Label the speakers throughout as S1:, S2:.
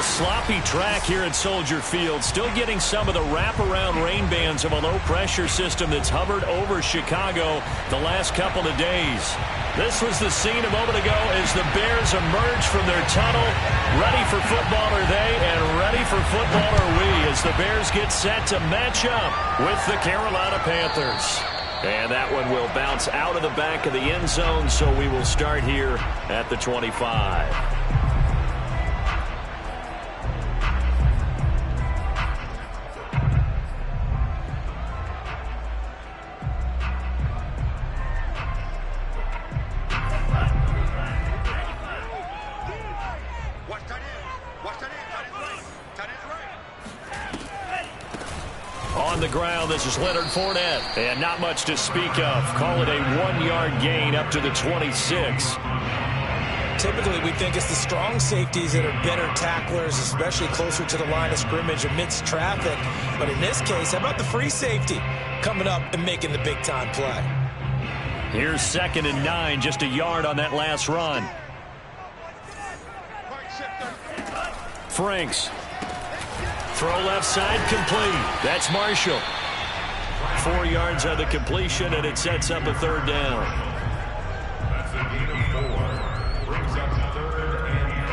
S1: sloppy track here at Soldier Field. Still getting some of the wraparound rain bands of a low-pressure system that's hovered over Chicago the last couple of days. This was the scene a moment ago as the Bears emerge from their tunnel. Ready for football are they, and ready for football are we, as the Bears get set to match up with the Carolina Panthers. And that one will bounce out of the back of the end zone, so we will start here at the 25. On the ground, this is Leonard Fournette. And not much to speak of. Call it a 1-yard gain up to the 26.
S2: Typically, we think it's the strong safeties that are better tacklers, especially closer to the line of scrimmage amidst traffic. But in this case, how about the free safety coming up and making the big-time play?
S1: Here's 2nd and 9, just a yard on that last run. Franks. Throw left side, complete. That's Marshall. 4 yards on the completion, and it sets up a 3rd down.
S3: That's a gain of 4. Brings up 3rd and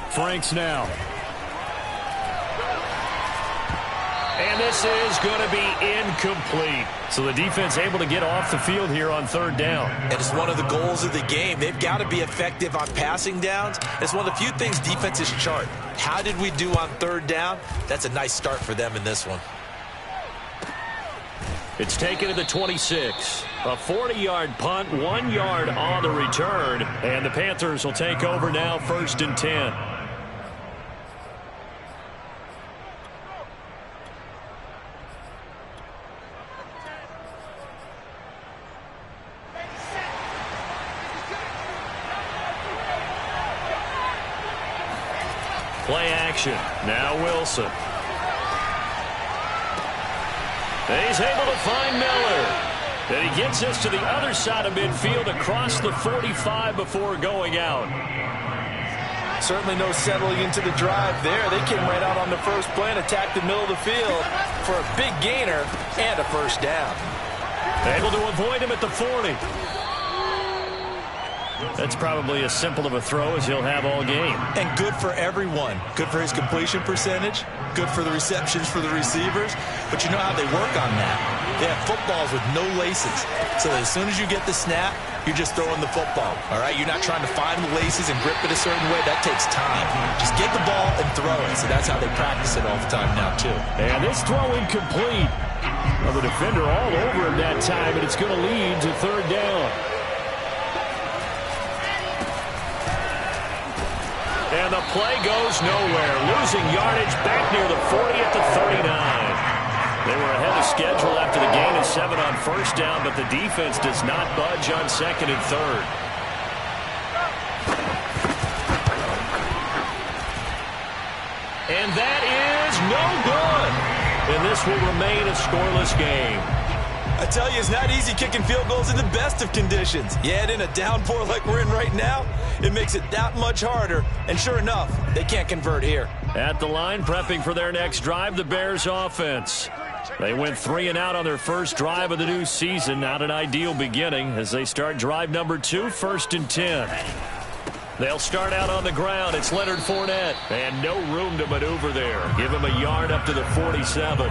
S1: 5. Franks now. And this is going to be incomplete. So the defense able to get off the field here on 3rd down.
S2: And it's one of the goals of the game. They've got to be effective on passing downs. It's one of the few things defenses chart. How did we do on 3rd down? That's a nice start for them in this one.
S1: It's taken to the 26. A 40-yard punt, 1 yard on the return. And the Panthers will take over now, 1st and 10. Play action. Now Wilson. He's able to find Miller. And he gets us to the other side of midfield across the 45 before going out.
S2: Certainly no settling into the drive there. They came right out on the first play and attacked the middle of the field for a big gainer and a 1st down.
S1: Able to avoid him at the 40. That's probably as simple of a throw as he'll have all game.
S2: And good for everyone. Good for his completion percentage. Good for the receptions for the receivers. But you know how they work on that. They have footballs with no laces. So that as soon as you get the snap, you're just throwing the football. All right? You're not trying to find the laces and grip it a certain way. That takes time. Just get the ball and throw it. So that's how they practice it all the time now, too.
S1: And this throw incomplete. Well, the defender all over him that time, and it's going to lead to 3rd down. And the play goes nowhere. Losing yardage back near the 40 at the 39. They were ahead of schedule after the gain of 7 on 1st down, but the defense does not budge on 2nd and 3rd. And that is no good. And this will remain a scoreless game.
S2: I tell you, it's not easy kicking field goals in the best of conditions. Yet in a downpour like we're in right now, it makes it that much harder. And sure enough, they can't convert here.
S1: At the line, prepping for their next drive, the Bears offense. They went 3 and out on their first drive of the new season. Not an ideal beginning as they start drive number 2, 1st and 10. They'll start out on the ground. It's Leonard Fournette. And no room to maneuver there. Give him a yard up to the 47.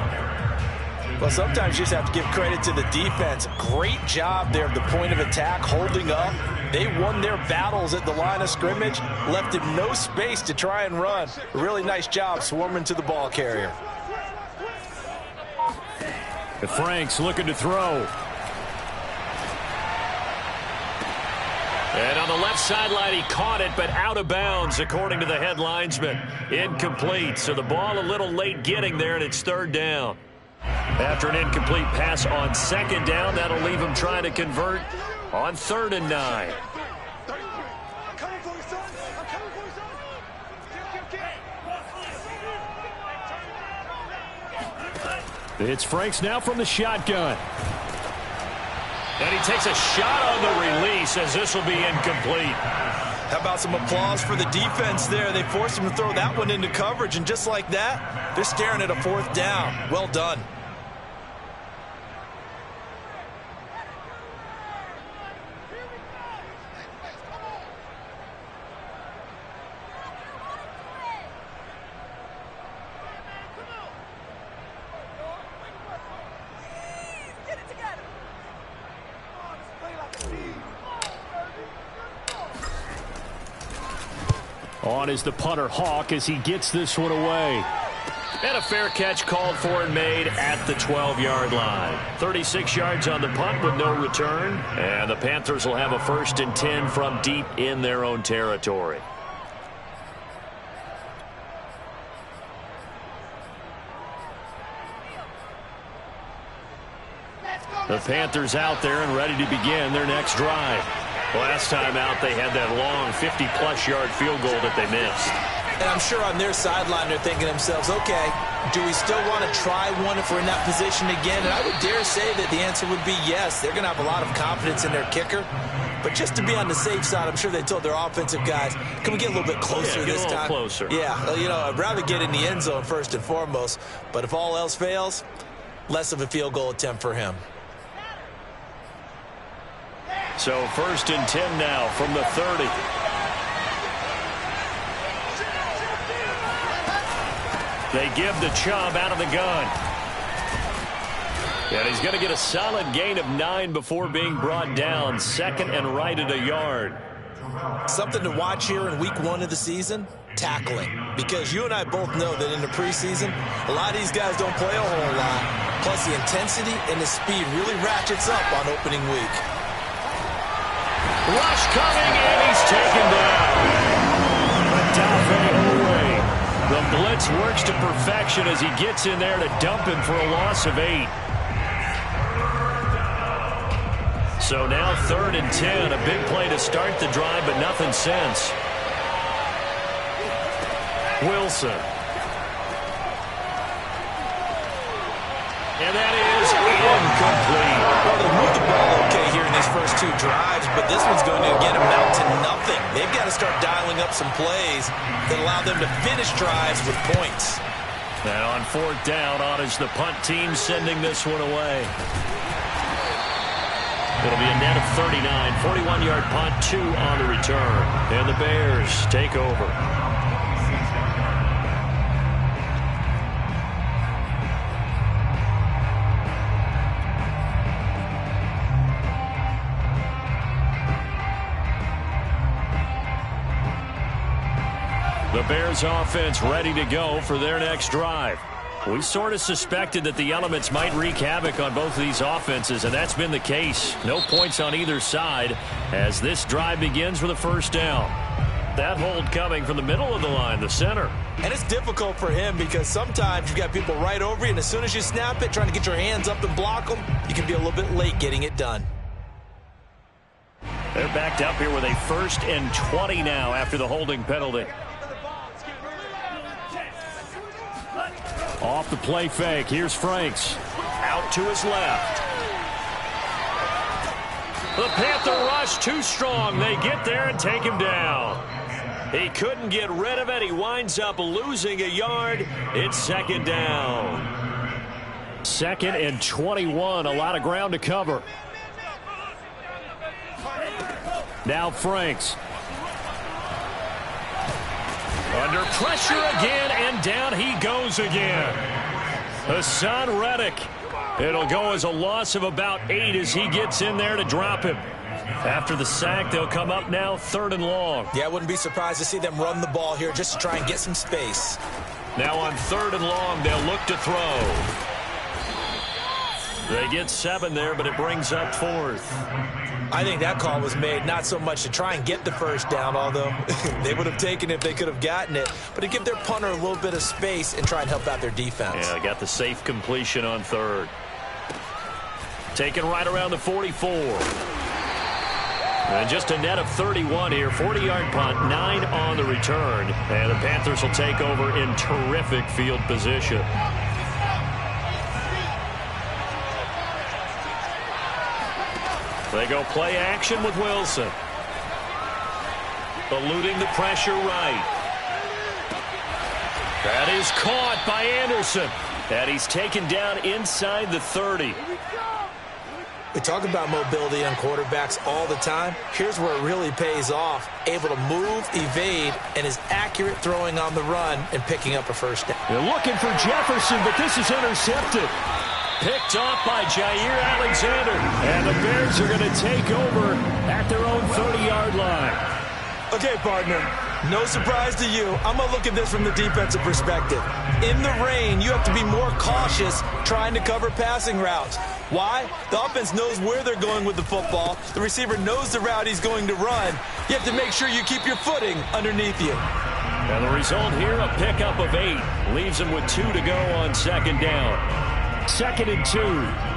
S2: Well, sometimes you just have to give credit to the defense. Great job there at the point of attack, holding up. They won their battles at the line of scrimmage, left him no space to try and run. A really nice job swarming to the ball carrier.
S1: Franks looking to throw. And on the left sideline, he caught it, but out of bounds, according to the head linesman. Incomplete, so the ball a little late getting there, and it's 3rd down. After an incomplete pass on 2nd down, that'll leave him trying to convert on 3rd and 9. It's Franks now from the shotgun. And he takes a shot on the release as this will be incomplete.
S2: How about some applause for the defense there? They forced him to throw that one into coverage, and just like that, they're staring at a 4th down. Well done.
S1: On is the punter, Hawk, as he gets this one away. And a fair catch called for and made at the 12-yard line. 36 yards on the punt with no return. And the Panthers will have a 1st and 10 from deep in their own territory. The Panthers out there and ready to begin their next drive. Last time out, they had that long 50-plus yard field goal that they missed.
S2: And I'm sure on their sideline they're thinking to themselves, okay, do we still want to try one if we're in that position again? And I would dare say that the answer would be yes. They're going to have a lot of confidence in their kicker. But just to be on the safe side, I'm sure they told their offensive guys, can we get a little bit closer this time?
S1: Closer.
S2: Yeah, you know, I'd rather get in the end zone first and foremost. But if all else fails, less of a field goal attempt for him.
S1: So 1st and 10 now from the 30. They give the Chubb out of the gun. And he's going to get a solid gain of 9 before being brought down. 2nd and right at a yard.
S2: Something to watch here in week 1 of the season, tackling. Because you and I both know that in the preseason, a lot of these guys don't play a whole lot. Plus the intensity and the speed really ratchets up on opening week.
S1: Rush coming, and he's taken down. The blitz works to perfection as he gets in there to dump him for a loss of 8. So now 3rd and 10, a big play to start the drive, but nothing since. Wilson. And that is incomplete.
S2: Well, they moved the ball okay here in these first 2 drives, but this one's going to, again, amount to nothing. They've got to start dialing up some plays that allow them to finish drives with points.
S1: Now on 4th down, on is the punt team sending this one away. It'll be a net of 39, 41-yard punt, 2 on the return. And the Bears take over. The Bears offense ready to go for their next drive. We sort of suspected that the elements might wreak havoc on both of these offenses, and that's been the case. No points on either side as this drive begins with a 1st down. That hold coming from the middle of the line, the center.
S2: And it's difficult for him because sometimes you've got people right over you, and as soon as you snap it, trying to get your hands up and block them, you can be a little bit late getting it done.
S1: They're backed up here with a 1st and 20 now after the holding penalty. Off the play fake, here's Franks. Out to his left. The Panther rush too strong. They get there and take him down. He couldn't get rid of it. He winds up losing a yard. It's 2nd down. 2nd and 21. A lot of ground to cover. Now Franks. Under pressure again, and down he goes again. Hassan Reddick. It'll go as a loss of about 8 as he gets in there to drop him. After the sack, they'll come up now 3rd and long.
S2: Yeah, I wouldn't be surprised to see them run the ball here just to try and get some space.
S1: Now on 3rd and long, they'll look to throw. They get 7 there, but it brings up 4th.
S2: I think that call was made not so much to try and get the 1st down, although they would have taken it if they could have gotten it, but to give their punter a little bit of space and try and help out their defense.
S1: Yeah, got the safe completion on 3rd. Taken right around the 44. And just a net of 31 here. 40-yard punt, 9 on the return. And the Panthers will take over in terrific field position. They go play action with Wilson. Eluding the pressure right. That is caught by Anderson. And he's taken down inside the 30.
S2: We talk about mobility on quarterbacks all the time. Here's where it really pays off. Able to move, evade, and is accurate throwing on the run and picking up a first down.
S1: They're looking for Jefferson, but this is intercepted. Picked off by Jair Alexander. And the Bears are going to take over at their own 30-yard line.
S2: Okay, partner, no surprise to you. I'm going to look at this from the defensive perspective. In the rain, you have to be more cautious trying to cover passing routes. Why? The offense knows where they're going with the football. The receiver knows the route he's going to run. You have to make sure you keep your footing underneath you.
S1: And the result here, a pickup of 8. Leaves them with 2 to go on second down. 2nd and 2.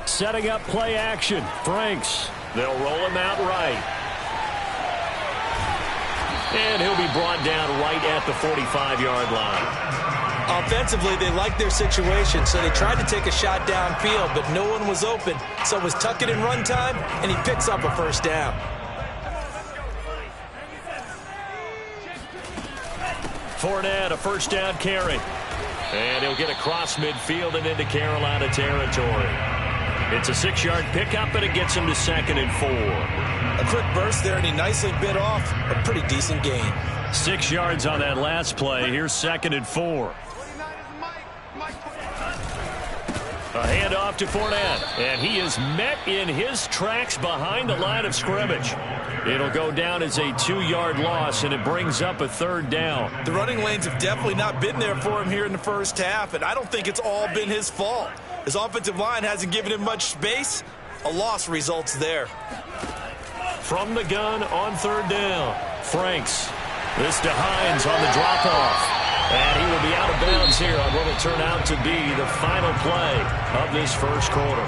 S1: Setting up play action. Franks. They'll roll him out right. And he'll be brought down right at the 45-yard line.
S2: Offensively, they liked their situation, so they tried to take a shot downfield, but no one was open. So it was tuck it in run time, and he picks up a first down.
S1: Fournette, a first down carry. And he'll get across midfield and into Carolina territory. It's a 6-yard pickup, and it gets him to 2nd and 4.
S2: A quick burst there, and he nicely bit off a pretty decent gain.
S1: 6 yards on that last play. Here's 2nd and 4. A handoff to Fournette, and he is met in his tracks behind the line of scrimmage. It'll go down as a 2-yard loss, and it brings up a 3rd down.
S2: The running lanes have definitely not been there for him here in the first half, and I don't think it's all been his fault. His offensive line hasn't given him much space. A loss results there.
S1: From the gun on 3rd down, Franks. This to Hines on the drop-off. And he will be out of bounds here on what will turn out to be the final play of this first quarter.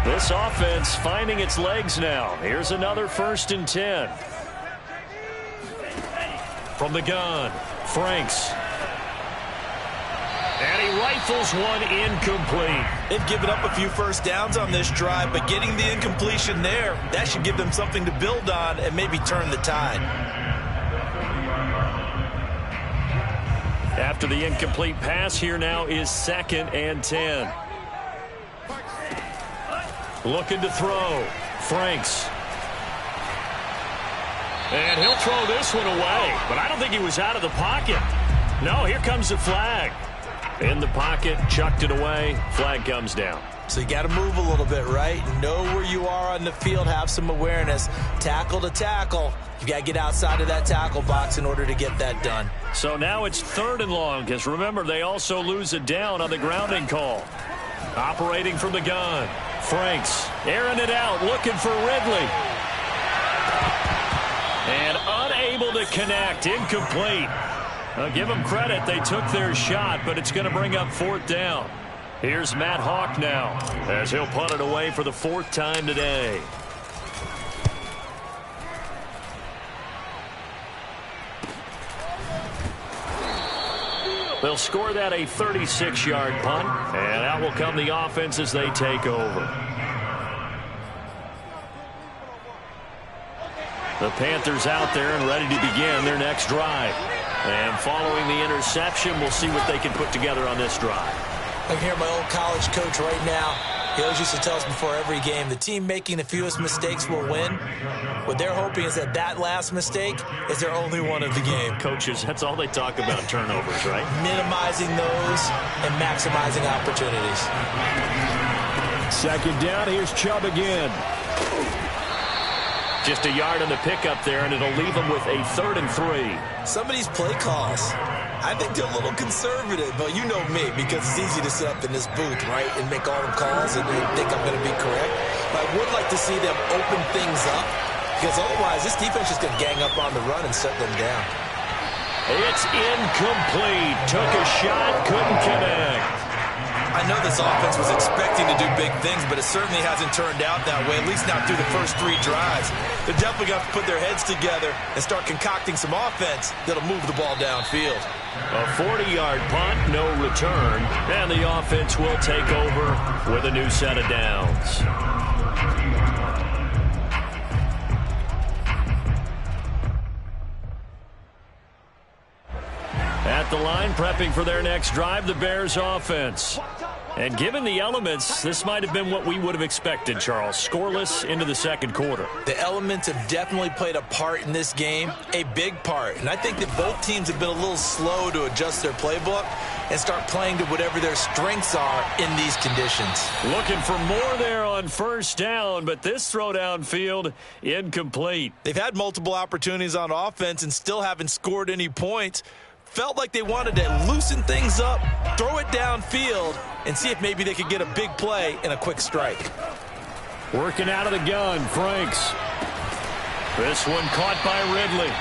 S1: This offense finding its legs now. Here's another 1st and 10. From the gun, Franks. And he rifles one incomplete.
S2: They've given up a few first downs on this drive, but getting the incompletion there, that should give them something to build on and maybe turn the tide.
S1: After the incomplete pass, here now is 2nd and 10. Looking to throw. Franks. And he'll throw this one away, but I don't think he was out of the pocket. No, here comes the flag. In the pocket, chucked it away. Flag comes down.
S2: So you got to move a little bit, right? Know where you are on the field, have some awareness. Tackle to tackle. You got to get outside of that tackle box in order to get that done.
S1: So now it's 3rd and long, because remember, they also lose a down on the grounding call. Operating from the gun. Franks airing it out, looking for Ridley. And unable to connect, incomplete. I'll give them credit, they took their shot, but it's going to bring up 4th down. Here's Matt Hawk now, as he'll punt it away for the 4th time today. They'll score that a 36-yard punt, and out will come the offense as they take over. The Panthers out there and ready to begin their next drive. And following the interception, we'll see what they can put together on this drive.
S2: I can hear my old college coach right now. He always used to tell us before every game, the team making the fewest mistakes will win. What they're hoping is that that last mistake is their only one of the game.
S1: Coaches, that's all they talk about, turnovers, right?
S2: Minimizing those and maximizing opportunities.
S1: 2nd down, here's Chubb again. Just a yard on the pickup there, and it'll leave them with a 3rd and 3.
S2: Some of these play calls, I think they're a little conservative, but you know me, because it's easy to sit up in this booth, right, and make all the calls and think I'm going to be correct. But I would like to see them open things up, because otherwise this defense is going to gang up on the run and shut them down.
S1: It's incomplete. Took a shot, couldn't connect.
S2: I know this offense was expecting to do big things, but it certainly hasn't turned out that way, at least not through the first 3 drives. They're definitely going to have to put their heads together and start concocting some offense that'll move the ball downfield.
S1: A 40-yard punt, no return, and the offense will take over with a new set of downs. At the line, prepping for their next drive, the Bears offense. And given the elements, this might have been what we would have expected, Charles. Scoreless into the second quarter.
S2: The elements have definitely played a part in this game, a big part. And I think that both teams have been a little slow to adjust their playbook and start playing to whatever their strengths are in these conditions.
S1: Looking for more there on first down, but this throw downfield incomplete.
S2: They've had multiple opportunities on offense and still haven't scored any points. Felt like they wanted to loosen things up, throw it downfield, and see if maybe they could get a big play and a quick strike.
S1: Working out of the gun, Franks. This one caught by Ridley.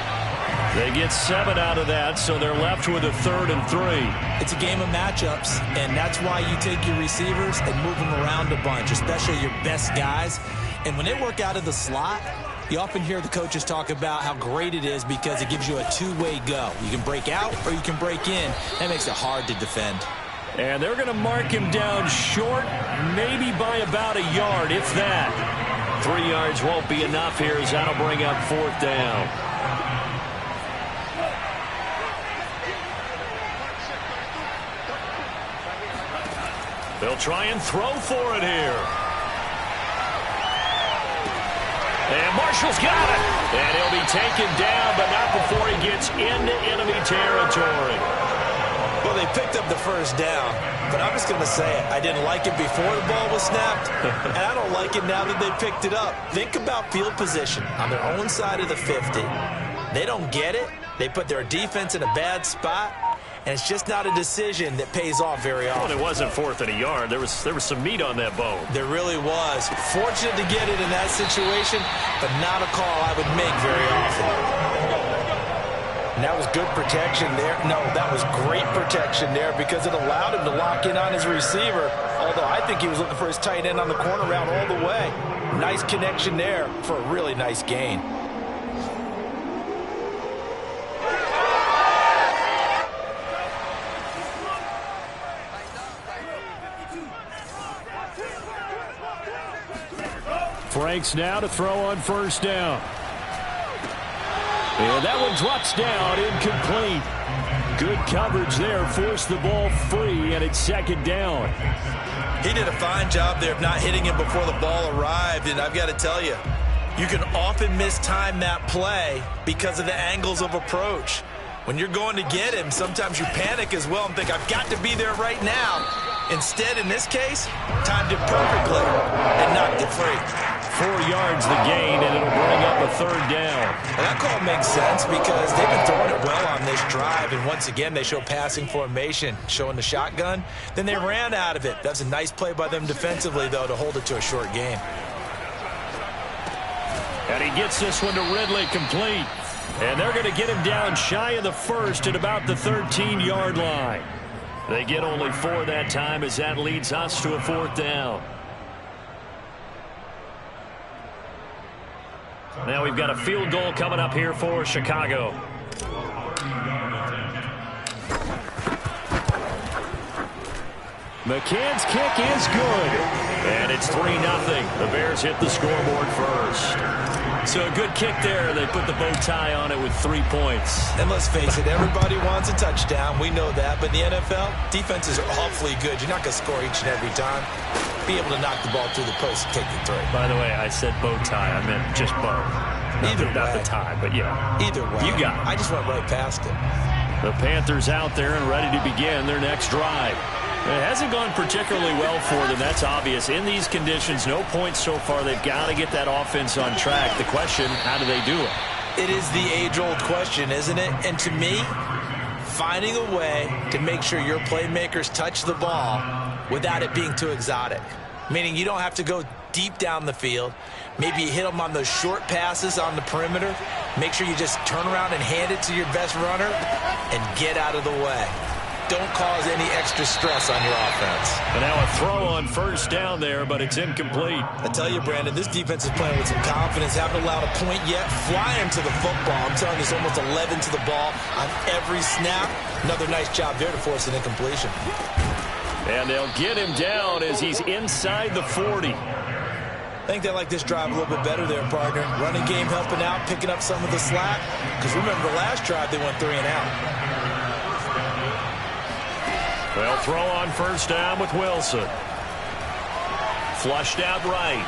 S1: They get 7 out of that, so they're left with a 3rd and 3.
S2: It's a game of matchups, and that's why you take your receivers and move them around a bunch, especially your best guys. And when they work out of the slot, you often hear the coaches talk about how great it is because it gives you a two-way go. You can break out or you can break in. That makes it hard to defend.
S1: And they're going to mark him down short, maybe by about a yard, if that. 3 yards won't be enough here as that'll bring up 4th down. They'll try and throw for it here. And Marshall's got it. And he'll be taken down, but not before he gets into enemy territory.
S2: Well, they picked up the first down, but I'm just going to say it. I didn't like it before the ball was snapped, and I don't like it now that they picked it up. Think about field position on their own side of the 50. They don't get it. They put their defense in a bad spot. And it's just not a decision that pays off very often.
S1: Well, it wasn't 4th and a yard. There was some meat on that bone.
S2: There really was. Fortunate to get it in that situation, but not a call I would make very often. And that was good protection there. No, that was great protection there because it allowed him to lock in on his receiver, although I think he was looking for his tight end on the corner route all the way. Nice connection there for a really nice gain.
S1: Franks now to throw on first down. And that one drops down, incomplete. Good coverage there, forced the ball free, and it's 2nd down.
S2: He did a fine job there of not hitting him before the ball arrived, and I've got to tell you, you can often mistime that play because of the angles of approach. When you're going to get him, sometimes you panic as well and think, I've got to be there right now. Instead, in this case, timed it perfectly and knocked it free.
S1: 4 yards the gain, and it'll bring up a 3rd down.
S2: And that call makes sense because they've been throwing it well on this drive, and once again, they show passing formation, showing the shotgun. Then they ran out of it. That's a nice play by them defensively, though, to hold it to a short game.
S1: And he gets this one to Ridley, complete. And they're going to get him down shy of the 1st at about the 13-yard line. They get only 4 that time as that leads us to a 4th down. Now we've got a field goal coming up here for Chicago. McCann's kick is good. And it's 3-0. The Bears hit the scoreboard first. So a good kick there. They put the bow tie on it with 3 points.
S2: And let's face it, everybody wants a touchdown. We know that. But in the NFL, defenses are awfully good. You're not going to score each and every time. Be able to knock the ball through the post and take the throw.
S1: By the way, I said bow tie. I meant just bow. Not the tie, but yeah.
S2: Either way.
S1: You got it.
S2: I just went right past it.
S1: The Panthers out there and ready to begin their next drive. It hasn't gone particularly well for them. That's obvious. In these conditions, no points so far. They've got to get that offense on track. The question, how do they do it?
S2: It is the age-old question, isn't it? And to me, finding a way to make sure your playmakers touch the ball without it being too exotic. Meaning you don't have to go deep down the field. Maybe you hit them on those short passes on the perimeter. Make sure you just turn around and hand it to your best runner and get out of the way. don't cause any extra stress on your offense.
S1: And now a throw on first down there, but it's incomplete.
S2: I tell you, Brandon, this defense is playing with some confidence. Haven't allowed a point yet. Flying to the football. I'm telling you, it's almost 11 to the ball on every snap. Another nice job there to force an incompletion.
S1: And they'll get him down as he's inside the 40.
S2: I think they like this drive a little bit better there, partner. Running game helping out, picking up some of the slack. Because remember, the last drive, they went 3 and out.
S1: They'll throw on first down with Wilson. Flushed out right.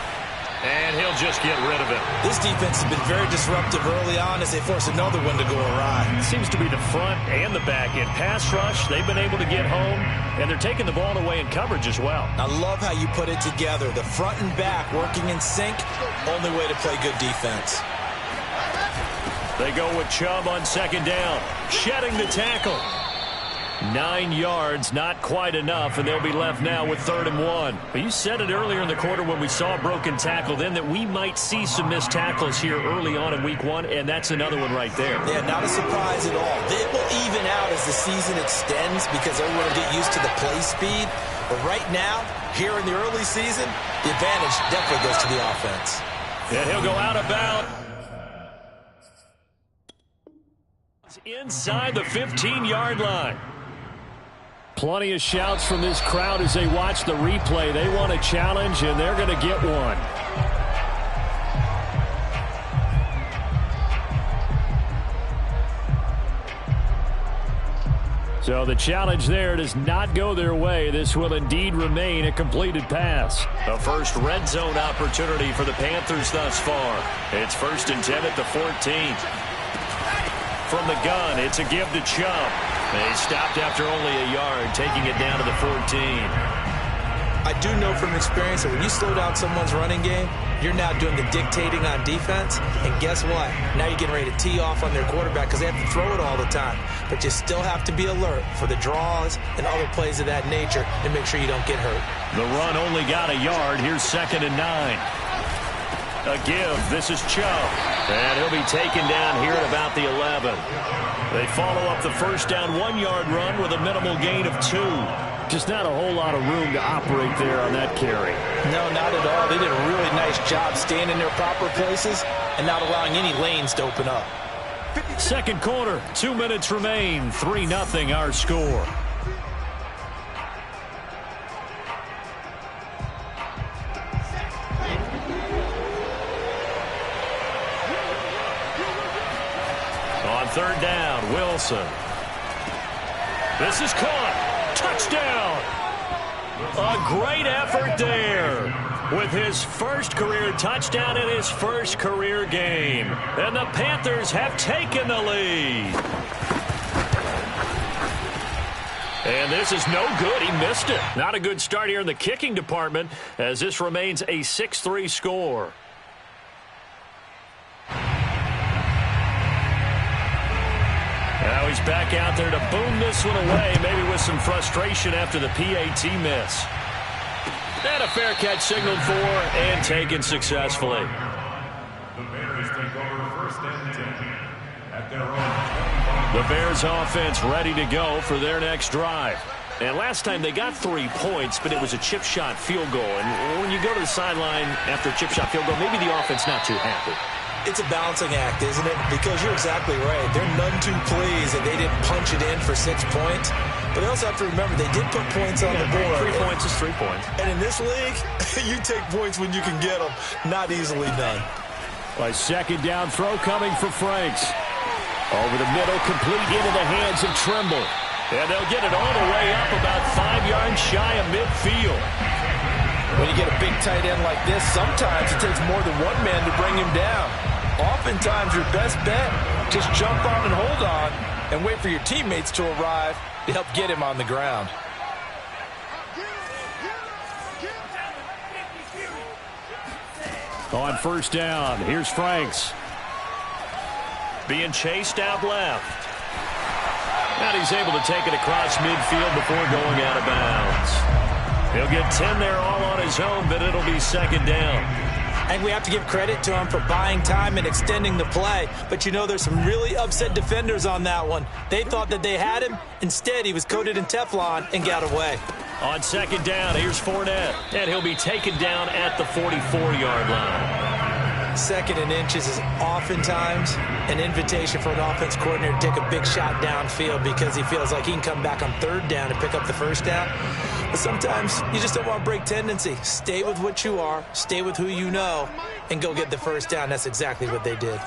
S1: And he'll just get rid of it.
S2: This defense has been very disruptive early on as they force another one to go awry.
S1: It seems to be the front and the back end. Pass rush, they've been able to get home, and they're taking the ball away in coverage as well.
S2: I love how you put it together. The front and back working in sync, only way to play good defense.
S1: They go with Chubb on second down, shedding the tackle. 9 yards, not quite enough, and they'll be left now with 3rd and 1. But you said it earlier in the quarter when we saw a broken tackle then that we might see some missed tackles here early on in week 1, and that's another one right there.
S2: Yeah, not a surprise at all. It will even out as the season extends because everyone will get used to the play speed. But right now, here in the early season, the advantage definitely goes to the offense.
S1: And he'll go out of bounds. Inside the 15-yard line. Plenty of shouts from this crowd as they watch the replay. They want a challenge, and they're going to get one. So the challenge there does not go their way. This will indeed remain a completed pass. The first red zone opportunity for the Panthers thus far. It's 1st and 10 at the 14. From the gun, it's a give to Chubb. They stopped after only a yard, taking it down to the 14.
S2: I do know from experience that when you slow down someone's running game, you're now doing the dictating on defense. And guess what? Now you're getting ready to tee off on their quarterback because they have to throw it all the time. But you still have to be alert for the draws and other plays of that nature and make sure you don't get hurt.
S1: The run only got a yard. Here's 2nd and 9. A give. This is Chubb. And he'll be taken down here at about the 11. They follow up the first down 1-yard run with a minimal gain of 2. Just not a whole lot of room to operate there on that carry.
S2: No, not at all. They did a really nice job staying in their proper places and not allowing any lanes to open up.
S1: Second quarter, 2 minutes remain. 3-0 our score. On 3rd down, Wilson. This is caught. Touchdown. A great effort there with his first career touchdown in his first career game. And the Panthers have taken the lead. And this is no good. He missed it. Not a good start here in the kicking department as this remains a 6-3 score. Now he's back out there to boom this one away, maybe with some frustration after the PAT miss. And a fair catch signaled for and taken successfully.
S3: The Bears take over 1st and 10 at their own 25.
S1: The Bears offense ready to go for their next drive. And last time they got 3 points, but it was a chip shot field goal. And when you go to the sideline after a chip shot field goal, maybe the offense not too happy.
S2: It's a balancing act, isn't it? Because you're exactly right. They're none too pleased that they didn't punch it in for 6 points. But they also have to remember they did put points on the board.
S1: 3 points is 3 points.
S2: And in this league, you take points when you can get them. Not easily done.
S1: A second down throw coming for Franks. Over the middle, complete into the hands of Trimble. And they'll get it all the way up about 5 yards shy of midfield.
S2: When you get a big tight end like this, sometimes it takes more than one man to bring him down. Oftentimes, your best bet, just jump on and hold on and wait for your teammates to arrive to help get him on the ground.
S1: On first down, here's Franks. Being chased out left. And he's able to take it across midfield before going out of bounds. He'll get 10 there all on his own, but it'll be 2nd down.
S2: I think we have to give credit to him for buying time and extending the play. But, you know, there's some really upset defenders on that one. They thought that they had him. Instead, he was coated in Teflon and got away.
S1: On second down, here's Fournette. And he'll be taken down at the 44-yard line.
S2: Second and inches is oftentimes an invitation for an offense coordinator to take a big shot downfield because he feels like he can come back on third down and pick up the first down. But sometimes you just don't want to break tendency. Stay with what you are, stay with who you know, and go get the first down. That's exactly what they did.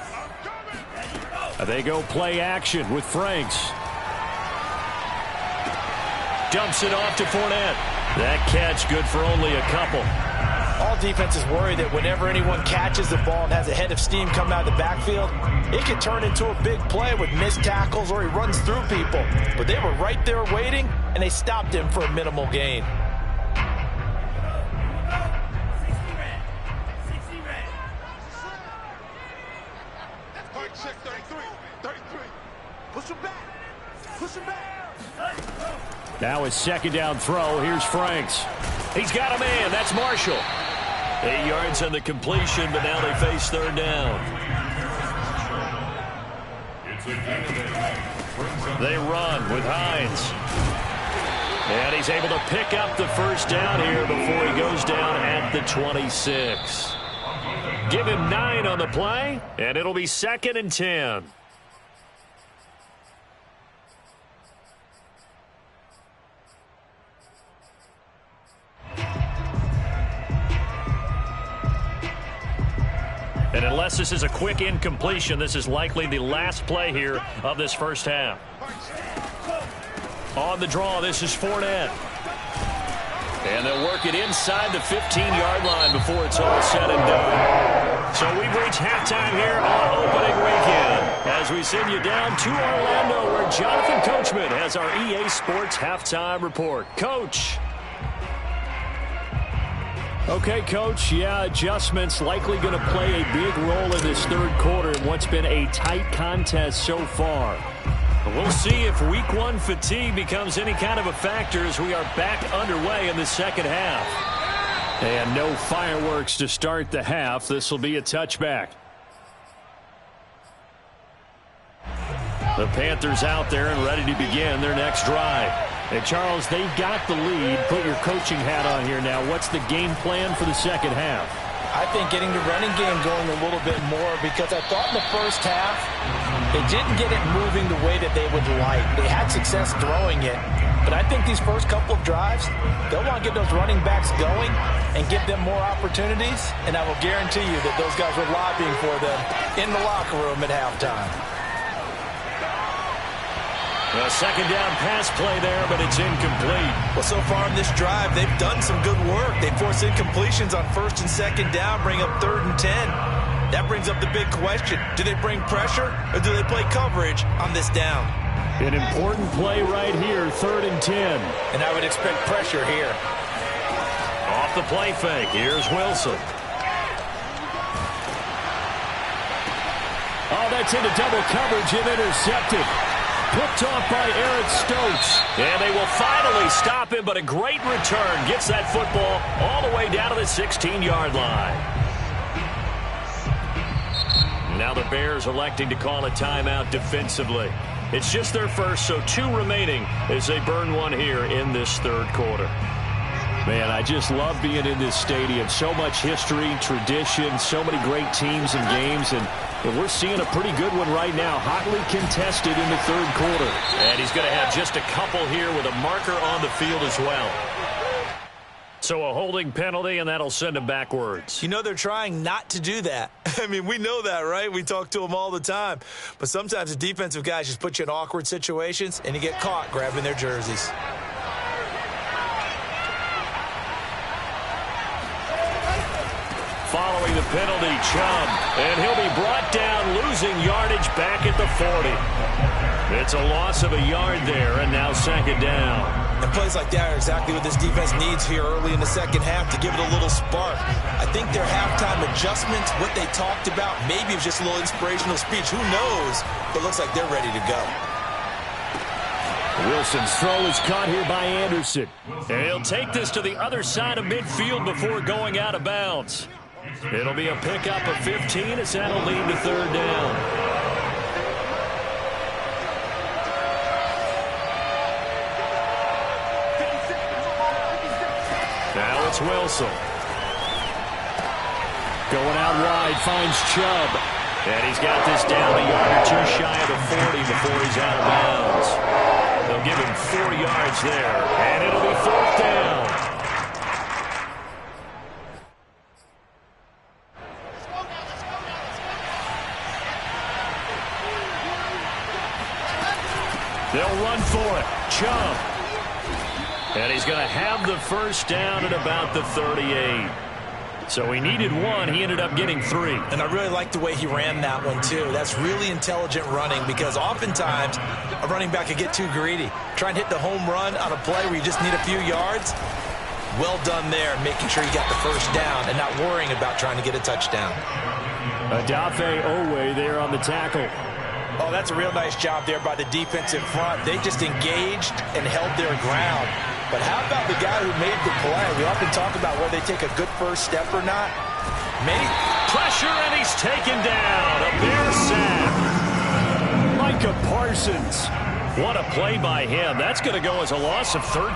S1: They go play action with Franks. Dumps it off to Fournette. That catch good for only a couple.
S2: All defenses worry that whenever anyone catches the ball and has a head of steam come out of the backfield, it can turn into a big play with missed tackles or he runs through people. But they were right there waiting, and they stopped him for a minimal gain.
S1: Now his second down throw. Here's Franks. He's got a man. That's Marshall. 8 yards on the completion, but now they face third down. They run with Hines. And he's able to pick up the first down here before he goes down at the 26. Give him 9 on the play, and it'll be 2nd and 10. And unless this is a quick incompletion, this is likely the last play here of this first half. On the draw, this is Fournette. And they'll work it inside the 15-yard line before it's all said and done. So we've reached halftime here on opening weekend as we send you down to Orlando where Jonathan Coachman has our EA Sports halftime report. Coach. Okay, Coach, yeah, adjustments likely going to play a big role in this third quarter in what's been a tight contest so far. But we'll see if week one fatigue becomes any kind of a factor as we are back underway in the second half. And no fireworks to start the half. This will be a touchback. The Panthers out there and ready to begin their next drive. And, Charles, they've got the lead. Put your coaching hat on here now. What's the game plan for the second half?
S2: I think getting the running game going a little bit more because I thought in the first half they didn't get it moving the way that they would like. They had success throwing it. But I think these first couple of drives, they'll want to get those running backs going and give them more opportunities. And I will guarantee you that those guys were lobbying for them in the locker room at halftime.
S1: A second down pass play there, but it's incomplete.
S2: Well, so far in this drive, they've done some good work. They force incompletions on first and second down, bring up 3rd and 10. That brings up the big question. Do they bring pressure or do they play coverage on this down?
S1: An important play right here, 3rd and 10.
S2: And I would expect pressure here.
S1: Off the play fake, here's Wilson. Oh, that's into double coverage and intercepted. Picked off by Eric Stokes. And they will finally stop him, but a great return. Gets that football all the way down to the 16-yard line. Now the Bears electing to call a timeout defensively. It's just their first, so 2 remaining as they burn one here in this third quarter. Man, I just love being in this stadium. So much history, tradition, so many great teams and games, and we're seeing a pretty good one right now, hotly contested in the third quarter. And he's going to have just a couple here with a marker on the field as well. So a holding penalty, and that'll send him backwards.
S2: You know they're trying not to do that. I mean, we know that, right? We talk to them all the time. But sometimes the defensive guys just put you in awkward situations, and you get caught grabbing their jerseys.
S1: Following the penalty, Chubb. And he'll be brought down, losing yardage back at the 40. It's a loss of a yard there, and now second down.
S2: And plays like that are exactly what this defense needs here early in the second half to give it a little spark. I think their halftime adjustments, what they talked about, maybe it was just a little inspirational speech. Who knows? But it looks like they're ready to go.
S1: Wilson's throw is caught here by Anderson. And he'll take this to the other side of midfield before going out of bounds. It'll be a pickup of 15 as that'll lead to third down. Now it's Wilson. Going out wide, finds Chubb. And he's got this down a yard or two shy of the 40 before he's out of bounds. They'll give him 4 yards there, and it'll be fourth down. They'll run for it. Chubb. And he's going to have the first down at about the 38. So he needed 1. He ended up getting 3.
S2: And I really like the way he ran that one, too. That's really intelligent running because oftentimes a running back could get too greedy. Try and hit the home run on a play where you just need a few yards. Well done there, making sure you got the first down and not worrying about trying to get a touchdown.
S1: Adafe Owe there on the tackle.
S2: Oh, that's a real nice job there by the defensive front. They just engaged and held their ground. But how about the guy who made the play? We often talk about whether they take a good first step or not.
S1: Pressure, and he's taken down. A Bear sack. Micah Parsons. What a play by him. That's going to go as a loss of 13.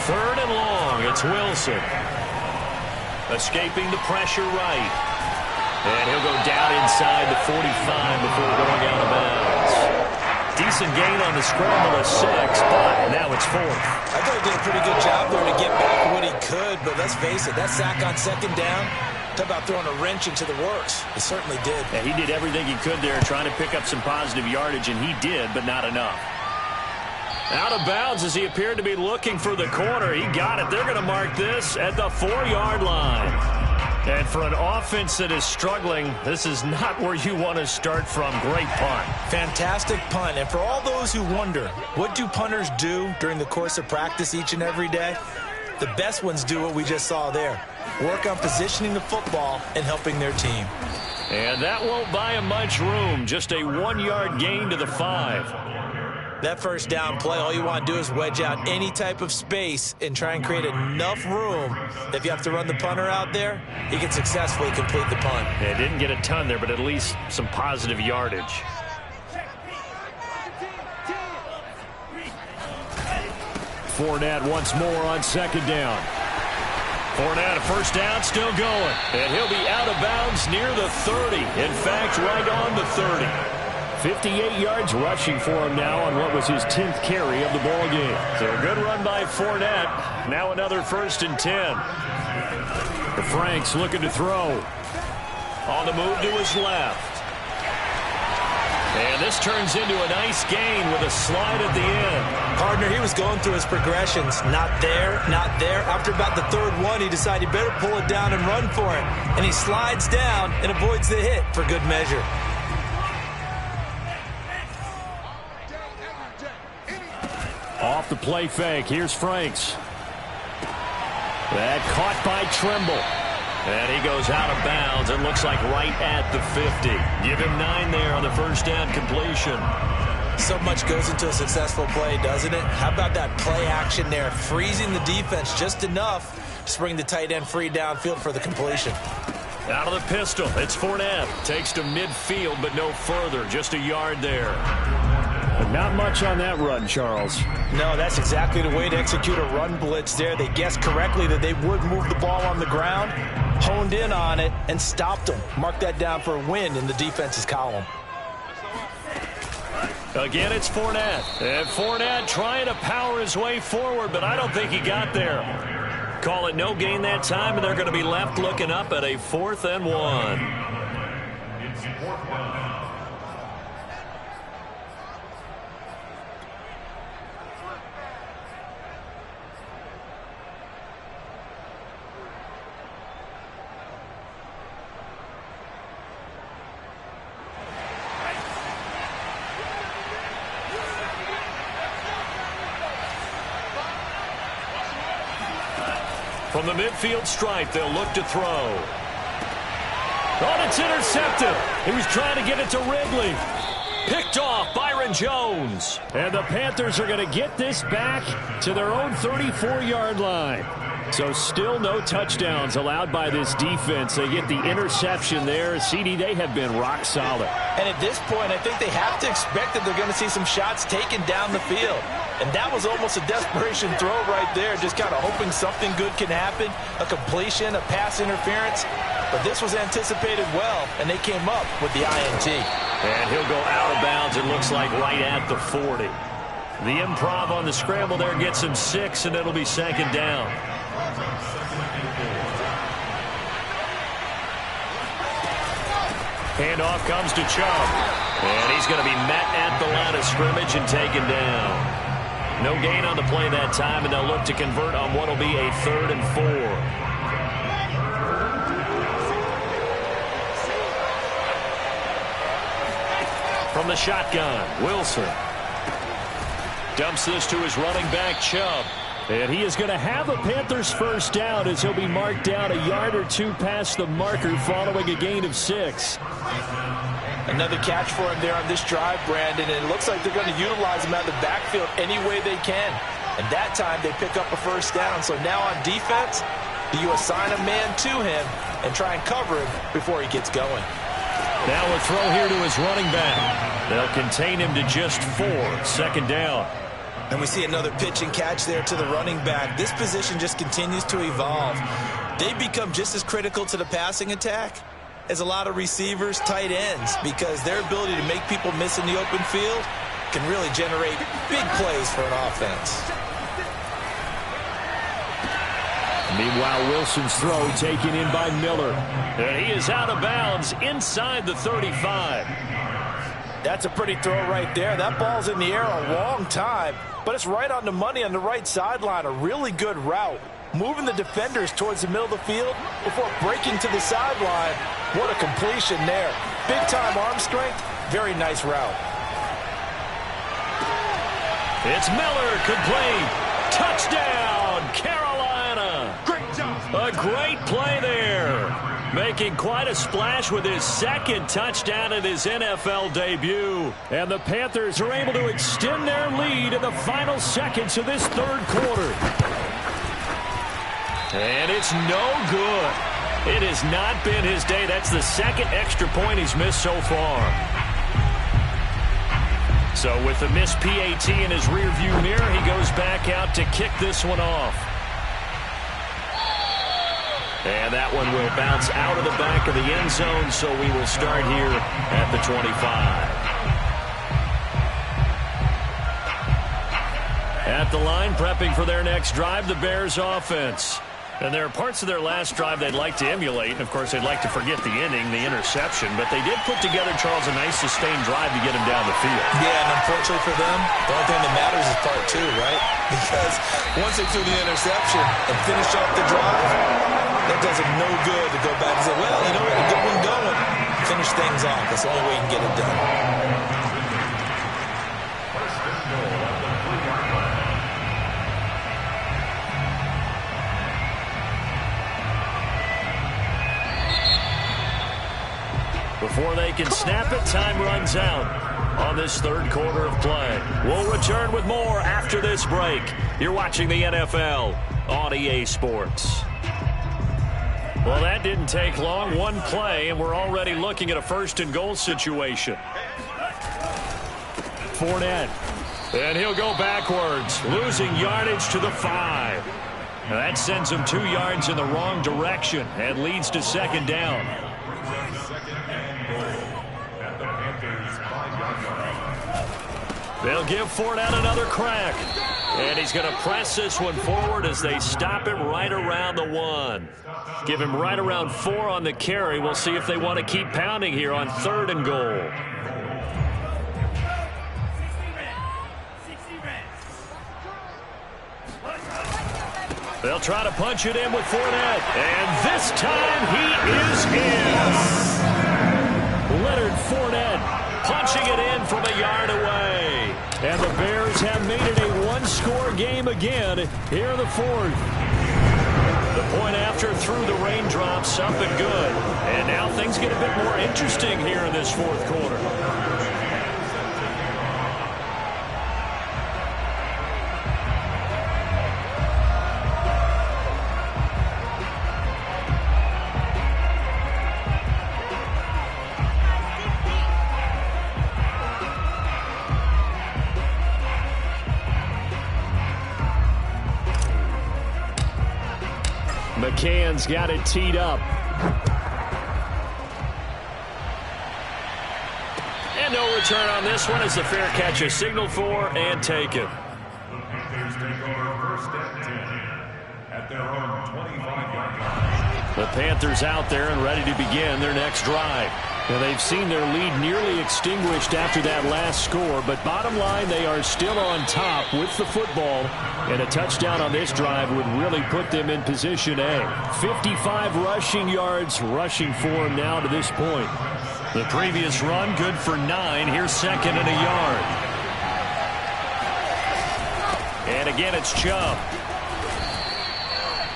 S1: Third and long. It's Wilson. Escaping the pressure right. And he'll go down inside the 45 before going out of bounds. Decent gain on the scramble of 6, but now it's 4th.
S2: I thought he did a pretty good job there to get back what he could, but let's face it, that sack on second down, talk about throwing a wrench into the works. It certainly did.
S1: Yeah, he did everything he could there trying to pick up some positive yardage, and he did, but not enough. Out of bounds as he appeared to be looking for the corner. He got it. They're going to mark this at the 4-yard line. And for an offense that is struggling, this is not where you want to start from. Great punt.
S2: Fantastic punt. And for all those who wonder, what do punters do during the course of practice each and every day? The best ones do what we just saw there. Work on positioning the football and helping their team.
S1: And that won't buy him much room. Just a 1-yard gain to the 5.
S2: That first down play, all you want to do is wedge out any type of space and try and create enough room. If you have to run the punter out there, he can successfully complete the punt.
S1: Yeah, didn't get a ton there, but at least some positive yardage. Fournette once more on second down. Fournette, a first down, still going. And he'll be out of bounds near the 30. In fact, right on the 30. 58 yards rushing for him now on what was his 10th carry of the ball game. So a good run by Fournette. Now another 1st and 10. The Franks looking to throw. On the move to his left. And this turns into a nice gain with a slide at the end.
S2: Partner, he was going through his progressions. Not there, not there. After about the 3rd one, he decided he better pull it down and run for it. And he slides down and avoids the hit for good measure.
S1: Off the play fake. Here's Franks. That caught by Trimble. And he goes out of bounds. It looks like right at the 50. Give him 9 there on the first down completion.
S2: So much goes into a successful play, doesn't it? How about that play action there? Freezing the defense just enough to bring the tight end free downfield for the completion.
S1: Out of the pistol. It's Fournette. Takes to midfield, but no further. Just a yard there. Not much on that run, Charles.
S2: No, that's exactly the way to execute a run blitz there. They guessed correctly that they would move the ball on the ground, honed in on it, and stopped them. Mark that down for a win in the defense's column.
S1: Again, it's Fournette. And Fournette trying to power his way forward, but I don't think he got there. Call it no gain that time, and they're going to be left looking up at a 4th and 1.
S3: It's 4th down.
S1: From the midfield stripe, they'll look to throw. Oh, it's intercepted. He was trying to get it to Ridley. Picked off Byron Jones. And the Panthers are going to get this back to their own 34-yard line. So still no touchdowns allowed by this defense. They get the interception there. CD, they have been rock solid.
S2: And at this point, I think they have to expect that they're going to see some shots taken down the field. And that was almost a desperation throw right there, just kind of hoping something good can happen, a completion, a pass interference. But this was anticipated well, and they came up with the INT.
S1: And he'll go out of bounds, it looks like, right at the 40. The improv on the scramble there gets him 6, and it'll be second down. Handoff comes to Chubb. And he's going to be met at the line of scrimmage and taken down. No gain on the play that time, and they'll look to convert on what will be a 3rd and 4. From the shotgun, Wilson dumps this to his running back, Chubb. And he is going to have a Panthers first down as he'll be marked down a yard or two past the marker following a gain of 6.
S2: Another catch for him there on this drive, Brandon, and it looks like they're going to utilize him out of the backfield any way they can. And that time they pick up a first down. So now on defense, do you assign a man to him and try and cover him before he gets going?
S1: Now a throw here to his running back. They'll contain him to just 4. Second down.
S2: And we see another pitch and catch there to the running back. This position just continues to evolve. They become just as critical to the passing attack as a lot of receivers, tight ends, because their ability to make people miss in the open field can really generate big plays for an offense.
S1: Meanwhile, Wilson's throw taken in by Miller. And he is out of bounds inside the 35.
S2: That's a pretty throw right there. That ball's in the air a long time, but it's right on the money on the right sideline. A really good route. Moving the defenders towards the middle of the field before breaking to the sideline. What a completion there. Big-time arm strength. Very nice route.
S1: It's Miller, complete. Touchdown, Carolina.
S3: Great job.
S1: A great play there. Making quite a splash with his second touchdown in his NFL debut. And the Panthers are able to extend their lead in the final seconds of this third quarter. And it's no good. It has not been his day. That's the second extra point he's missed so far. So with the missed PAT in his rearview mirror, he goes back out to kick this one off. And that one will bounce out of the back of the end zone, so we will start here at the 25. At the line, prepping for their next drive, the Bears offense. And there are parts of their last drive they'd like to emulate. And, of course, they'd like to forget the inning, the interception. But they did put together, Charles, a nice sustained drive to get him down the field.
S2: Yeah, and unfortunately for them, the only thing that matters is part 2, right? Because once they threw the interception and finished off the drive, that does them no good to go back and say, well, you know what, a good one going. Finish things off. That's the only way you can get it done.
S1: Before they can snap it, time runs out on this third quarter of play. We'll return with more after this break. You're watching the NFL on EA Sports. Well, that didn't take long. One play, and we're already looking at a first-and-goal situation. Fournette. And he'll go backwards, losing yardage to the 5. Now that sends him 2 yards in the wrong direction and leads to second down. They'll give Fournette another crack. And he's going to press this one forward as they stop him right around the 1. Give him right around 4 on the carry. We'll see if they want to keep pounding here on 3rd and goal. They'll try to punch it in with Fournette. And this time he is in. Leonard Fournette punching it in from a yard away. And the Bears have made it a one-score game again here in the 4th. The point after through the raindrops, up and good. And now things get a bit more interesting here in this 4th quarter. McCann's got it teed up. And no return on this one as the fair catch is signaled for and taken.
S3: The Panthers take over first and 10 at their own 25-yard line.
S1: The Panthers out there and ready to begin their next drive. Now, they've seen their lead nearly extinguished after that last score, but bottom line, they are still on top with the football, and a touchdown on this drive would really put them in position A. 55 rushing yards rushing for them now to this point. The previous run good for 9. Here's second and a yard. And again, it's Chubb.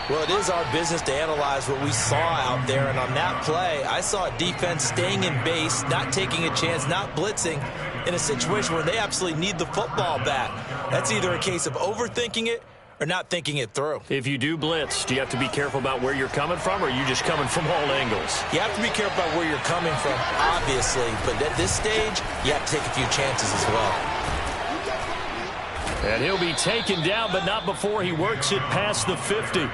S2: Well, it is our business to analyze what we saw out there, and on that play, I saw a defense staying in base, not taking a chance, not blitzing, in a situation where they absolutely need the football back. That's either a case of overthinking it or not thinking it through.
S1: If you do blitz, do you have to be careful about where you're coming from, or are you just coming from all angles?
S2: You have to be careful about where you're coming from, obviously, but at this stage, you have to take a few chances as well.
S1: And he'll be taken down, but not before he works it past the 50.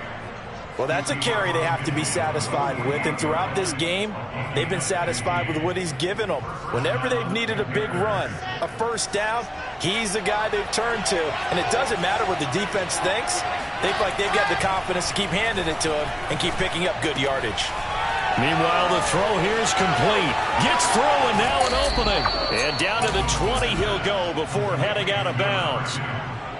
S2: Well, that's a carry they have to be satisfied with, and throughout this game, they've been satisfied with what he's given them. Whenever they've needed a big run, a first down, he's the guy they've turned to. And it doesn't matter what the defense thinks. They feel like they've got the confidence to keep handing it to him and keep picking up good yardage.
S1: Meanwhile, the throw here is complete. Gets through, and now an opening. And down to the 20 he'll go before heading out of bounds.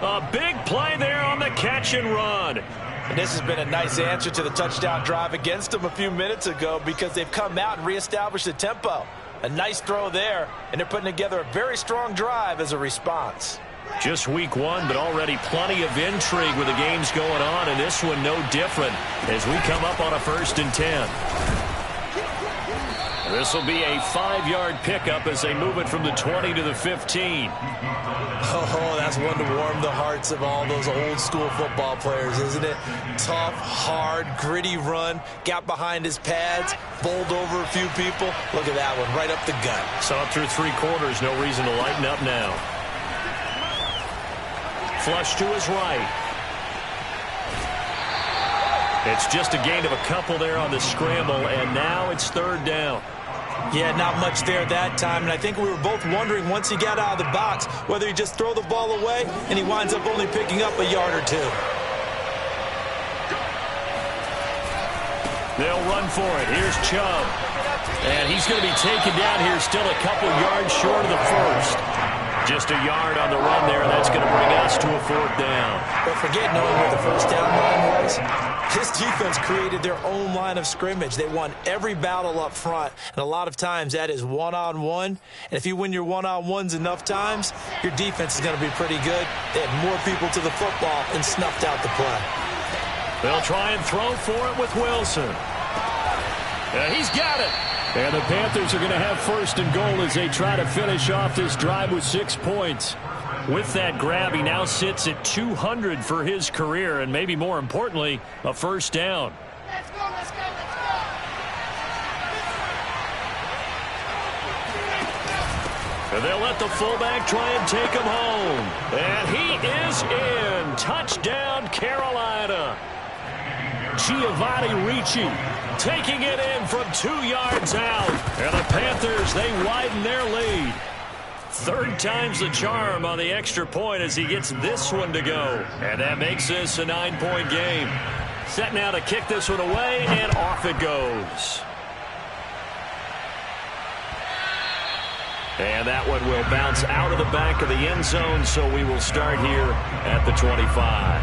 S1: A big play there on the catch and run.
S2: And this has been a nice answer to the touchdown drive against them a few minutes ago because they've come out and reestablished the tempo. A nice throw there, and they're putting together a very strong drive as a response.
S1: Just week 1, but already plenty of intrigue with the games going on, and this one no different as we come up on a 1st and 10. This will be a 5-yard pickup as they move it from the 20 to the 15.
S2: Oh, that's one to warm the hearts of all those old-school football players, isn't it? Tough, hard, gritty run, got behind his pads, bowled over a few people. Look at that one, right up the gut.
S1: Saw through 3 quarters, no reason to lighten up now. Flush to his right. It's just a gain of a couple there on the scramble, and now it's 3rd down.
S2: Yeah, not much there that time, and I think we were both wondering once he got out of the box whether he just throw the ball away and he winds up only picking up a yard or 2.
S1: They'll run for it. Here's Chubb. And he's going to be taken down here still a couple yards short of the first. Just a yard on the run there, and that's going to bring us to a 4th down.
S2: But forget knowing where the first down line was. This defense created their own line of scrimmage. They won every battle up front, and a lot of times that is one-on-one. And if you win your one-on-ones enough times, your defense is going to be pretty good. They had more people to the football and snuffed out the play.
S1: They'll try and throw for it with Wilson. He's got it. And the Panthers are going to have 1st and goal as they try to finish off this drive with 6 points. With that grab, he now sits at 200 for his career, and maybe more importantly, a 1st down.
S4: Let's go, let's go, let's go.
S1: And they'll let the fullback try and take him home. And he is in. Touchdown, Carolina. Giovanni Ricci taking it in from 2 yards out. And the Panthers, they widen their lead. 3rd time's the charm on the extra point as he gets this one to go. And that makes this a 9-point game. Set now to kick this one away, and off it goes. And that one will bounce out of the back of the end zone, so we will start here at the 25.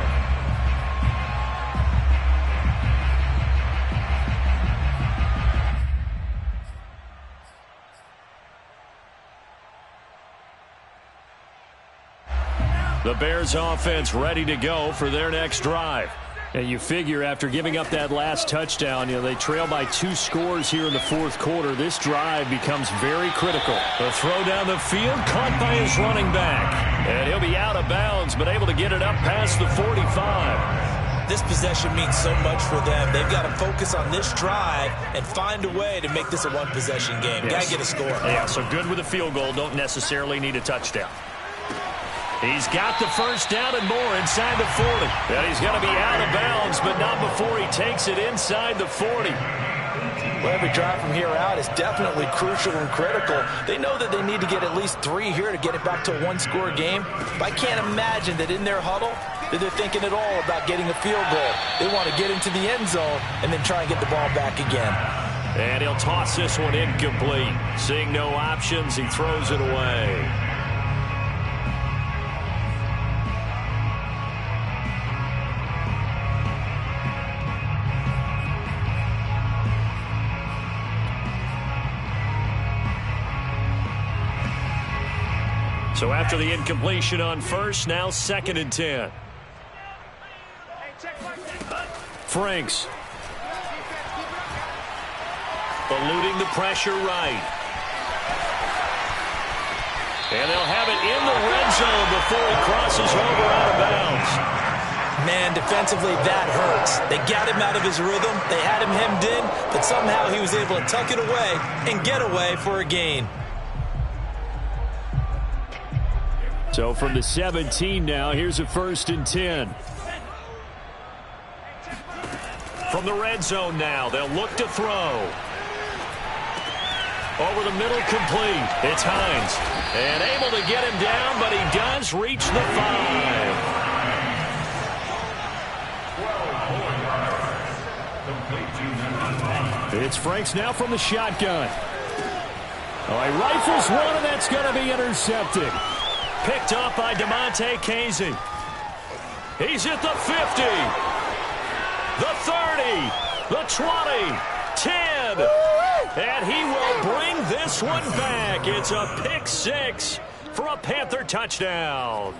S1: The Bears offense ready to go for their next drive. And you figure after giving up that last touchdown, they trail by 2 scores here in the 4th quarter. This drive becomes very critical. The throw down the field caught by his running back. And he'll be out of bounds, but able to get it up past the 45.
S2: This possession means so much for them. They've got to focus on this drive and find a way to make this a one-possession game.
S1: Yes.
S2: Got to get a score.
S1: Yeah, so good with a field goal. Don't necessarily need a touchdown. He's got the first down and more inside the 40. And he's going to be out of bounds, but not before he takes it inside the 40.
S2: Well, every drive from here out is definitely crucial and critical. They know that they need to get at least 3 here to get it back to a one-score game. But I can't imagine that in their huddle that they're thinking at all about getting a field goal. They want to get into the end zone and then try and get the ball back again.
S1: And he'll toss this one incomplete. Seeing no options, he throws it away. So after the incompletion on first, now 2nd and 10. Franks. Eluding the pressure right. And they'll have it in the red zone before he crosses over out of bounds.
S2: Man, defensively, that hurts. They got him out of his rhythm. They had him hemmed in, but somehow he was able to tuck it away and get away for a gain.
S1: So from the 17 now, here's a 1st and 10. From the red zone now, they'll look to throw. Over the middle, complete. It's Hines. And able to get him down, but he does reach the 5. It's Franks now from the shotgun. Oh, he rifles one, and that's going to be intercepted. Picked up by DeMonte Casey. He's at the 50. The 30. The 20. 10. And he will bring this one back. It's a pick 6 for a Panther touchdown.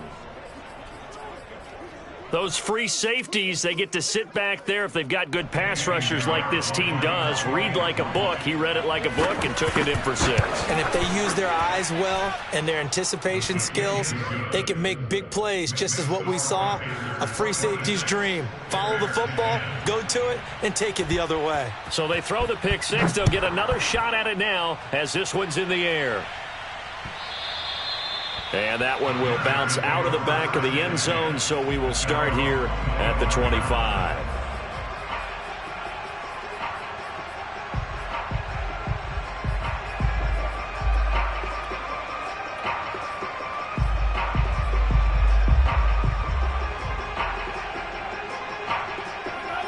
S1: Those free safeties, they get to sit back there if they've got good pass rushers like this team does. Read like a book. He read it like a book and took it in for 6.
S2: And if they use their eyes well and their anticipation skills, they can make big plays, just as what we saw. A free safety's dream. Follow the football, go to it, and take it the other way.
S1: So they throw the pick 6. They'll get another shot at it now as this one's in the air. And that one will bounce out of the back of the end zone, so we will start here at the 25.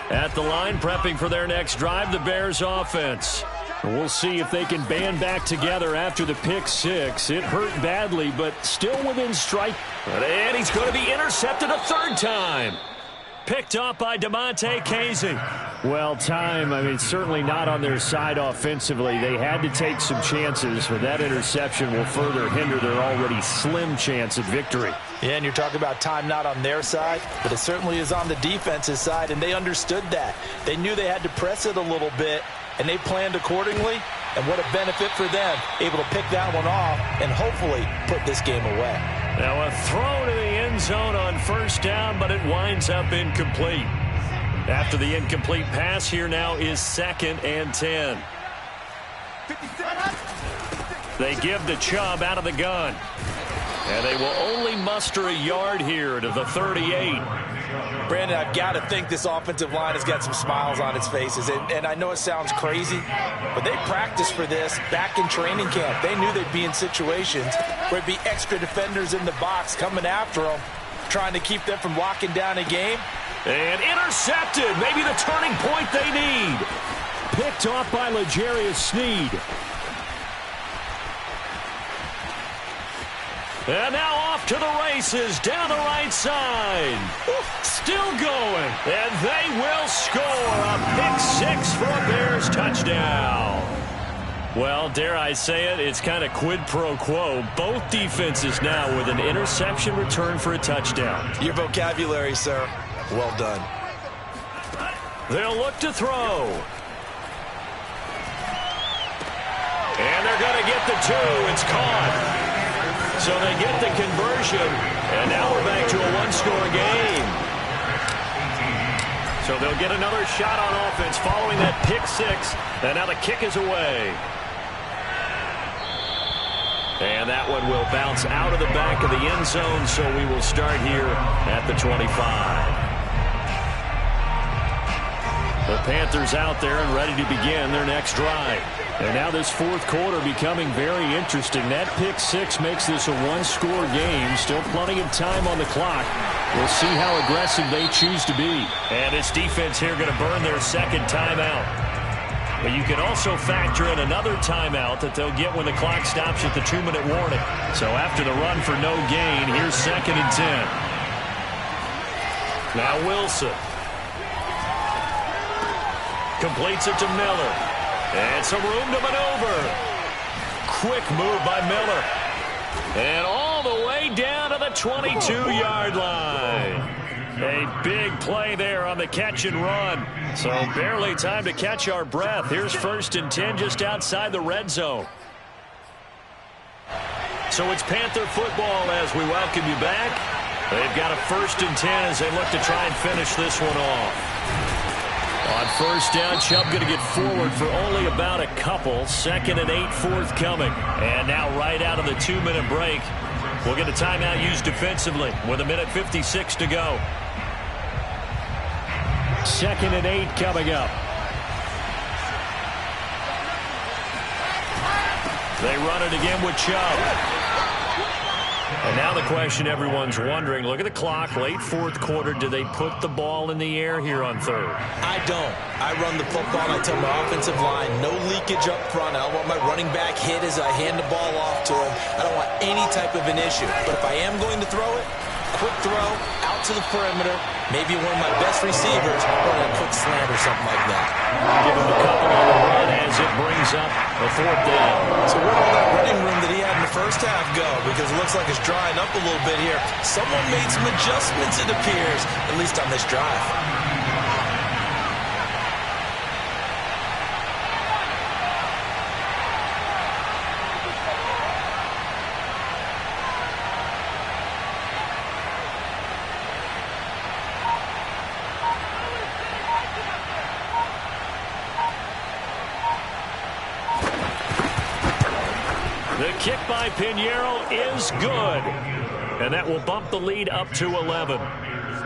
S1: At the line, prepping for their next drive, the Bears offense. We'll see if they can band back together after the pick 6. It hurt badly, but still within strike. And he's going to be intercepted a 3rd time. Picked up by DeMonte Casey. Well, certainly not on their side offensively. They had to take some chances, but that interception will further hinder their already slim chance at victory.
S2: Yeah, and you're talking about time not on their side, but it certainly is on the defense's side, and they understood that. They knew they had to press it a little bit, and they planned accordingly, and what a benefit for them, able to pick that one off and hopefully put this game away.
S1: Now a throw to the end zone on 1st down, but it winds up incomplete. After the incomplete pass, here now is 2nd and 10. They give to Chubb out of the gun. And they will only muster a yard here to the 38.
S2: Brandon, I've got to think this offensive line has got some smiles on its faces. And I know it sounds crazy, but they practiced for this back in training camp. They knew they'd be in situations where it'd be extra defenders in the box coming after them, trying to keep them from locking down a game.
S1: And intercepted. Maybe the turning point they need. Picked off by L'Jarius Sneed. And now off to the races down the right side. Still going. And they will score a pick 6 for a Bears touchdown. Well, dare I say it, it's kind of quid pro quo. Both defenses now with an interception return for a touchdown.
S2: Your vocabulary, sir. Well done.
S1: They'll look to throw. And they're going to get the 2. It's caught. So they get the conversion, and now we're back to a one-score game. So they'll get another shot on offense following that pick 6, and now the kick is away. And And that one will bounce out of the back of the end zone, so we will start here at the 25. The Panthers out there and ready to begin their next drive. And now this fourth quarter becoming very interesting. That pick six makes this a one-score game. Still plenty of time on the clock. We'll see how aggressive they choose to be. And this defense here going to burn their second timeout. But you can also factor in another timeout that they'll get when the clock stops at the 2-minute warning. So after the run for no gain, here's 2nd and 10. Now Wilson. Completes it to Miller. And some room to maneuver. Quick move by Miller. And all the way down to the 22-yard line. A big play there on the catch and run. So barely time to catch our breath. Here's 1st and 10 just outside the red zone. So it's Panther football as we welcome you back. They've got a 1st and 10 as they look to try and finish this one off. On 1st down, Chubb going to get forward for only about a couple. 2nd and 8 forthcoming. And now right out of the 2-minute break, we'll get a timeout used defensively with 1:56 to go. 2nd and 8 coming up. They run it again with Chubb. And now the question everyone's wondering, look at the clock, late fourth quarter, do they put the ball in the air here on 3rd?
S2: I don't. I run the football and I tell my offensive line, no leakage up front. I don't want my running back hit as I hand the ball off to him. I don't want any type of an issue. But if I am going to throw it, quick throw, out to the perimeter, maybe one of my best receivers, or a quick slant or something like that.
S1: Give him a couple on the run as it brings up a 4th down.
S2: So where did all that running room that he had in the first half go? Because it looks like it's drying up a little bit here. Someone made some adjustments, it appears, at least on this drive.
S1: The kick by Pinheiro is good. And that will bump the lead up to 11.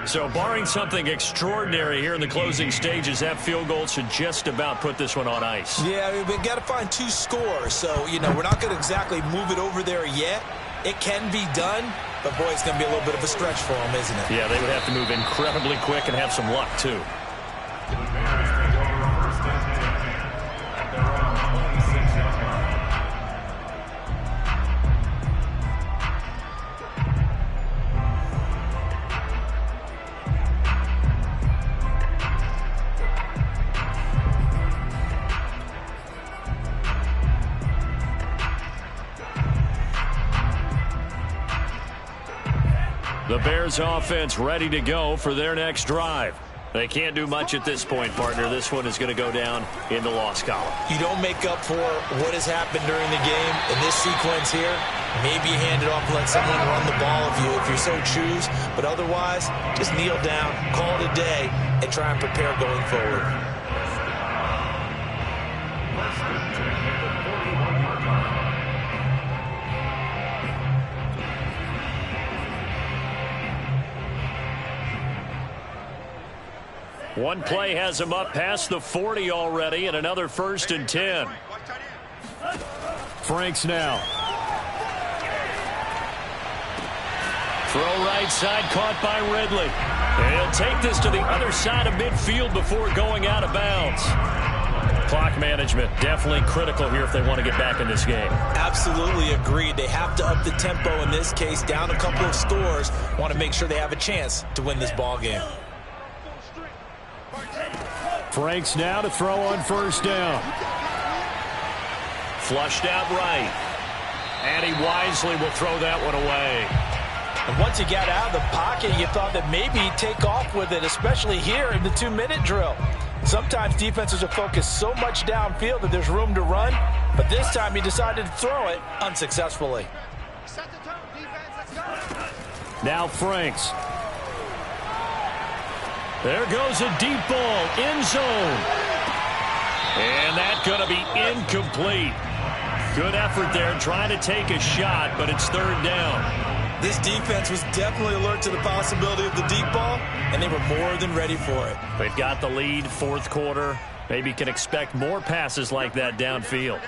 S1: So barring something extraordinary here in the closing stages, that field goal should just about put this one on ice.
S2: Yeah, we've got to find 2 scores. So, you know, we're not going to exactly move it over there yet. It can be done, but, boy, it's going to be a little bit of a stretch for them, isn't it?
S1: Yeah, they would have to move incredibly quick and have some luck, too. The Bears offense ready to go for their next drive. They can't do much at this point, partner. This one is going to go down in the loss column.
S2: You don't make up for what has happened during the game in this sequence here. Maybe you hand it off and let someone run the ball if you so choose. But otherwise, just kneel down, call it a day, and try and prepare going forward.
S1: One play has him up past the 40 already, and another 1st and 10. Franks now. Throw right side, caught by Ridley. And he'll take this to the other side of midfield before going out of bounds. Clock management definitely critical here if they want to get back in this game.
S2: Absolutely agreed. They have to up the tempo in this case, down a couple of scores. Want to make sure they have a chance to win this ball game.
S1: Franks now to throw on 1st down. Flushed out right. And he wisely will throw that one away.
S2: And once he got out of the pocket, you thought that maybe he'd take off with it, especially here in the 2-minute drill. Sometimes defenses are focused so much downfield that there's room to run, but this time he decided to throw it unsuccessfully.
S4: Set the tone, defense. Let's go.
S1: Now Franks. There goes a deep ball, end zone. And that's going to be incomplete. Good effort there trying to take a shot, but it's third down.
S2: This defense was definitely alert to the possibility of the deep ball, and they were more than ready for it.
S1: They've got the lead, fourth quarter. Maybe can expect more passes like that downfield.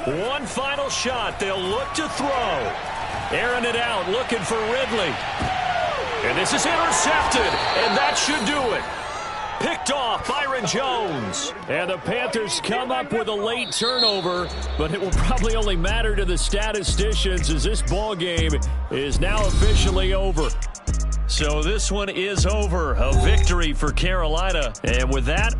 S1: One final shot. They'll look to throw. Airing it out, looking for Ridley. And this is intercepted, and that should do it. Picked off Byron Jones. And the Panthers come up with a late turnover, but it will probably only matter to the statisticians as this ball game is now officially over. So this one is over. A victory for Carolina. And with that,